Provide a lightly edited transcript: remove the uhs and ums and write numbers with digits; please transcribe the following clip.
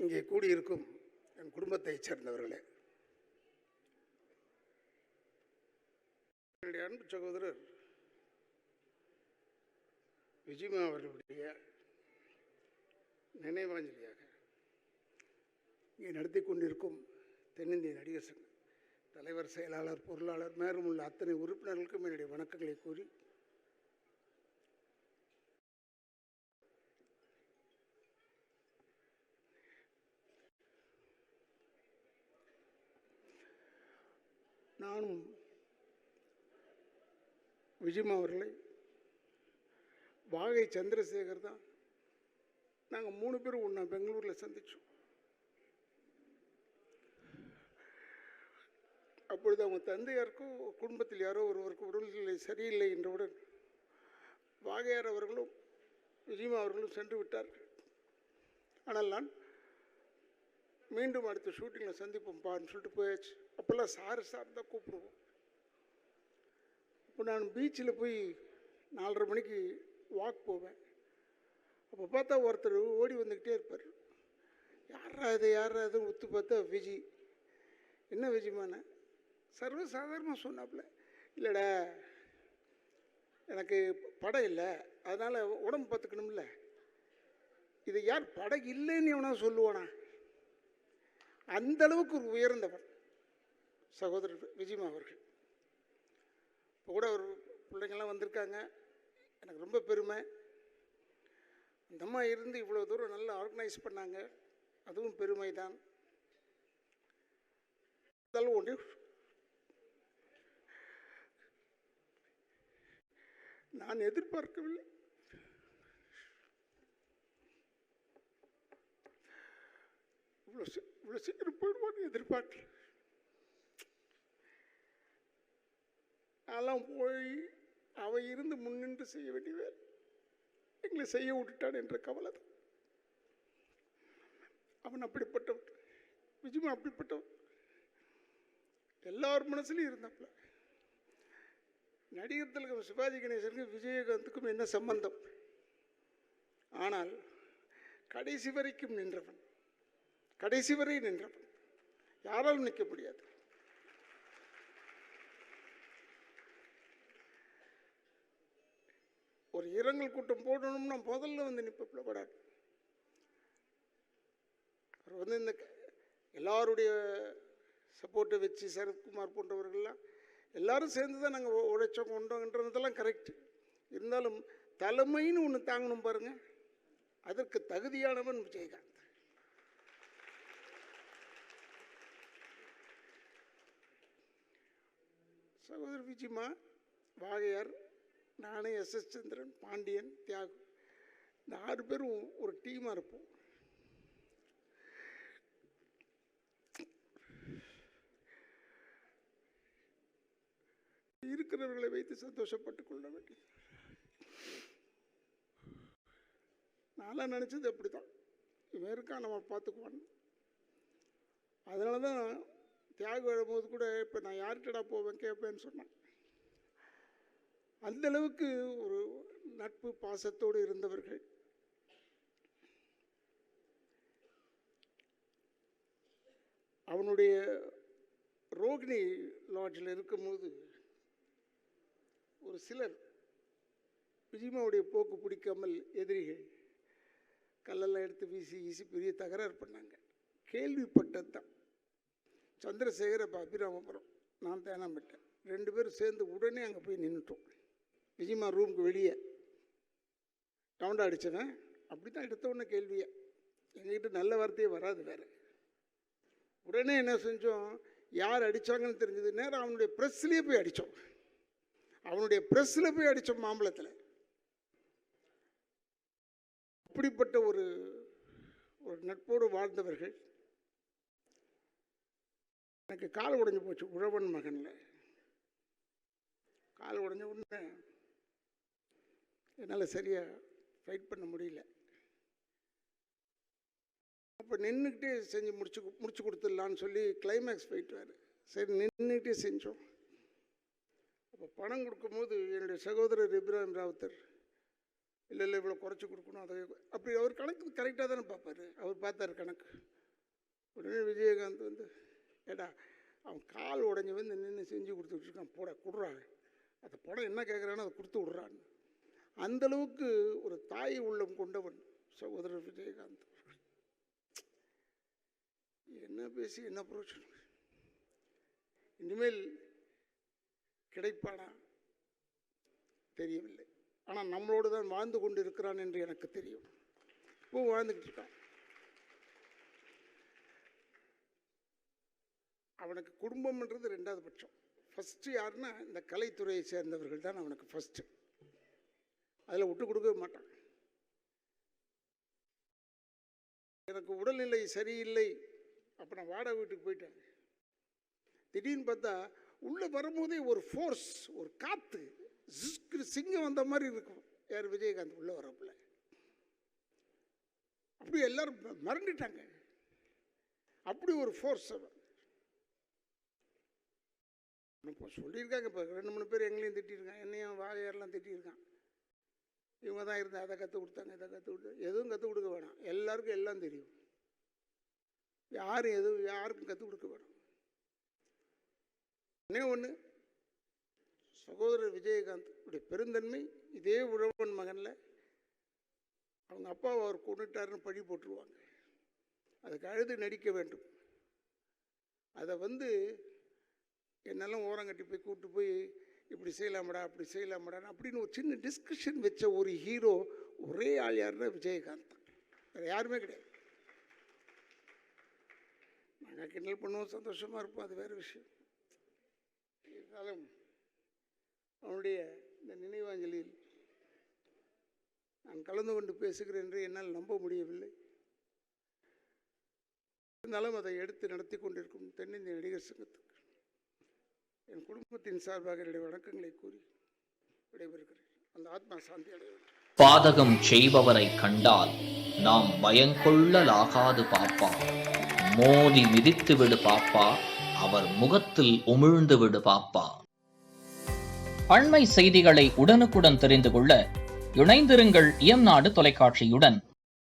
இங்கே கூடியிருக்கும் என் குடும்பத்தைச் சேர்ந்தவர்களே, என்னுடைய அன்பு சகோதரர் விஜயமா அவர்களுடைய நினைவாஞ்சலியாக இங்கே நடத்தி கொண்டிருக்கும் தென்னிந்திய நடிகர் சங்க தலைவர், செயலாளர், பொருளாளர் மேலும் உள்ள அத்தனை உறுப்பினர்களுக்கும் என்னுடைய வணக்கங்களை கூறி, நானும் விஜயமா அவர்களை வாகை சந்திரசேகர் தான் நாங்கள் 3 பேரும் ஒன்றா பெங்களூரில் சந்தித்தோம். அப்பொழுது அவங்க தந்தையாருக்கும் குடும்பத்தில் யாரோ ஒருவருக்கு உடல்நிலை சரியில்லை என்றவுடன் வாகையார் அவர்களும் விஜயமா அவர்களும் சென்று விட்டார்கள். ஆனால் நான் மீண்டும் அடுத்த ஷூட்டிங்கில் சந்திப்போம்ப்பான்னு சொல்லிட்டு போயாச்சு. அப்போல்லாம் சார் தான் கூப்பிடுவோம். இப்போ நான் பீச்சில் போய் 4:30 மணிக்கு வாக் போவேன். அப்போ பார்த்தா ஒருத்தர் ஓடி வந்துக்கிட்டே இருப்பார். யாரா இதுன்னு ஒத்து பார்த்தா விஜி. என்ன விஜயமான சர்வசாதாரணமாக சொன்னாப்புல, இல்லைடா எனக்கு படம் இல்லை, அதனால் உடம்பு பார்த்துக்கணும்ல. இது யார் படம் இல்லைன்னு எவனா சொல்லுவானா? அந்தளவுக்கு ஒரு உயர்ந்தவர் சகோதரர் விஜயமா அவர்கள். இப்போ கூட ஒரு பிள்ளைங்கள்லாம் வந்திருக்காங்க, எனக்கு ரொம்ப பெருமை. இந்த அம்மா இருந்து இவ்வளோ தூரம் நல்லா ஆர்கனைஸ் பண்ணாங்க, அதுவும் பெருமை தான். ஒன்று நான் எதிர்பார்க்கவில்லை. இவ்வளோ சீக்கிரம் போயிடுவான்னு எதிர்பார்க்கல. அதெல்லாம் போய் அவ இருந்து முன்னின்று செய்ய வேண்டிய எங்களை செய்ய விட்டுட்டான் என்ற கவலை தான். அவன் அப்படிப்பட்டவன், விஜயமா அப்படிப்பட்டவன். எல்லார் மனசுலையும் இருந்தாப்புல. நடிகர் திலகம் சிவாஜி கணேசனுக்கும் விஜயகாந்துக்கும் என்ன சம்பந்தம்? ஆனால் கடைசி வரைக்கும் நின்றவன், கடைசி வரை நின்றவன், யாராலும் நிற்க முடியாது. ஒரு இரங்கல் கூட்டம் போடணும்னா முதல்ல வந்து நிற்ப படாது. அவர் வந்து இந்த எல்லாருடைய சப்போர்ட்டை வச்சு சரத்குமார் போன்றவர்கள்லாம் எல்லாரும் சேர்ந்து தான் நாங்கள் உழைச்சோம் கொண்டோங்கன்றதெல்லாம் கரெக்டு. இருந்தாலும் தலைமைன்னு ஒன்று தாங்கணும் பாருங்க, அதற்கு தகுதியானவன் விஜயகாந்த். சகோதரர் விஜயமா, வாகையார், நானே, எஸ்.எஸ். சந்திரன், பாண்டியன், தியாகு, இந்த 6 பேரும் ஒரு டீமாக இருப்போம். இருக்கிறவர்களை வைத்து சந்தோஷப்பட்டுக் கொள்ள வேண்டியது. நான்லாம் நினச்சது அப்படி தான், இவன் இருக்கா நம்ம பார்த்துக்குவான். அதனால தான் தியாகு எழும்போது கூட இப்போ நான் யார்கிட்டடா போவேன் கேட்பேன்னு சொன்னான். அந்தளவுக்கு ஒரு நட்பு பாசத்தோடு இருந்தவர்கள். அவனுடைய ரோகிணி லாட்ஜில் இருக்கும்போது ஒரு சிலர் விஜயமாவுடைய போக்கு பிடிக்காமல் எதிரிகள் கல்லெல்லாம் எடுத்து வீசி பெரிய தகராறு பண்ணாங்க. கேள்விப்பட்டது தான். சந்திரசேகர், அப்போ அபிராமபுரம், நான் தேனாம்பேட்டேன், 2 பேரும் சேர்ந்து உடனே அங்கே போய் நின்றுட்டோம். விஜயமா ரூமுக்கு வெளியே ரவுண்டா அடித்தவன் அப்படி தான் எடுத்த உடனே கேள்வியை. எங்ககிட்ட நல்ல வார்த்தையே வராது வேறு. உடனே என்ன செஞ்சோம், யார் அடித்தாங்கன்னு தெரிஞ்சது, நேரம் அவனுடைய ப்ரெஸ்லேயே போய் அடித்தோம். அவனுடைய ப்ரெஸ்ஸில் போய் அடித்தோம் மாம்பழத்தில். அப்படிப்பட்ட ஒரு நட்போடு வாழ்ந்தவர்கள். எனக்கு கால் உடைஞ்சு போச்சு உழவன் மகனில். கால் உடைஞ்ச உடனே என்னால் சரியாக ஃபைட் பண்ண முடியல. அப்போ நின்றுக்கிட்டே செஞ்சு முடிச்சு கொடுத்துடலான்னு சொல்லி கிளைமேக்ஸ் ஃபைட் வேறு. சரி நின்றுக்கிட்டே செஞ்சோம். அப்போ பணம் கொடுக்கும்போது என்னுடைய சகோதரர் இப்ராஹிம் ராவுத்தர் இல்லை இல்லை இவ்வளோ குறைச்சி கொடுக்கணும், அதை அப்படி அவர் கணக்கு கரெக்டாக தானே பார்ப்பார். அவர் பார்த்தார் கணக்கு. உடனே விஜயகாந்த் வந்து, ஏடா அவன் கால் உடஞ்சி வந்து நின்று செஞ்சு கொடுத்துட்ருக்கான், போட கொடுறாங்க, அந்த படம் என்ன கேட்குறான்னு அதை கொடுத்து விட்றான்னு. அந்தளவுக்கு ஒரு தாய் உள்ளம் கொண்டவன் சகோதரர் விஜயகாந்த். என்ன பேசி என்ன பிரயோஜனம்? இனிமேல் கிடைப்பானா தெரியவில்லை. ஆனால் நம்மளோடு தான் வாழ்ந்து கொண்டு இருக்கிறான் என்று எனக்கு தெரியும். இப்போ வாழ்ந்துக்கிட்டு இருக்கான். அவனுக்கு குடும்பம்ன்றது ரெண்டாவது பட்சம். ஃபஸ்ட்டு யாருன்னா இந்த கலைத்துறையை சேர்ந்தவர்கள் தான் அவனுக்கு ஃபஸ்ட்டு. அதில் விட்டு கொடுக்கவே மாட்டான். எனக்கு உடல்நிலை சரியில்லை, அப்போ நான் வாடகை வீட்டுக்கு போயிட்டேன். திடீர்னு பார்த்தா உள்ளே வரும்போதே ஒரு ஃபோர்ஸ், ஒரு காற்று, சிங்கம் வந்த மாதிரி இருக்கும். யார்? விஜயகாந்த் உள்ளே வரப்பில்ல. அப்படி எல்லாரும் மறந்துட்டாங்க. அப்படி ஒரு ஃபோர்ஸ் அவன். இப்போ சொல்லியிருக்காங்க, இப்போ 2-3 பேர் எங்களையும் திட்டிருக்கான், என்னையும் வாழையாரெலாம் திட்டியிருக்கான். இவங்க தான் இருந்தால் அதை கற்றுக் கொடுத்தாங்க, இதை கற்றுக் கொடுத்தாங்க. எதுவும் கற்றுக் கொடுக்க வேணாம், எல்லாருக்கும் எல்லாம் தெரியும். யாருக்கும் கற்றுக் கொடுக்க வேணாம். ஒன்று, சகோதரர் விஜயகாந்த் உடைய பெருந்தன்மை இதே உழவன் மகனில் அவங்க அப்பாவை அவர் கொண்டுட்டாருன்னு பழி போட்டுருவாங்க. அதுக்கு அழுது நடிக்க வேண்டும். அதை வந்து என்னெல்லாம் ஓரங்கட்டி போய் கூப்பிட்டு போய் இப்படி செய்யலாமடா அப்படி செய்யலாமடான்னு அப்படின்னு ஒரு சின்ன டிஸ்கஷன் வச்ச ஒரு ஹீரோ ஒரே ஆள் யாருன்னா விஜயகாந்த் தான். வேறு யாருமே கிடையாது. நாங்கள் கிண்டல் பண்ணுவோம், சந்தோஷமாக இருப்போம், அது வேறு விஷயம். இருந்தாலும் அவனுடைய இந்த நினைவாஞ்சலியில் நான் கலந்து கொண்டு பேசுகிறேன் என்று என்னால் நம்ப முடியவில்லை. இருந்தாலும் அதை எடுத்து நடத்தி கொண்டிருக்கும் தென்னிந்திய நடிகர் சங்கத்துக்கு என் குடும்பத்தின் சார்பாக என்னுடைய வணக்கங்களை கூறி விடைபெறுகிறேன். அந்த ஆத்மா சாந்தி அடைய வேண்டும். பாதகம் செய்பவரை கண்டால் நாம் பயங்கொள்ளலாகாது பாப்பா, மோதி மிதித்து விடு பாப்பா, அவர் முகத்தில் உமிழ்ந்து விடு பாப்பா. அண்மை செய்திகளை உடனுக்குடன் தெரிந்து கொள்ள இணைந்திருங்கள் இயம்நாடு தொலைக்காட்சியுடன்.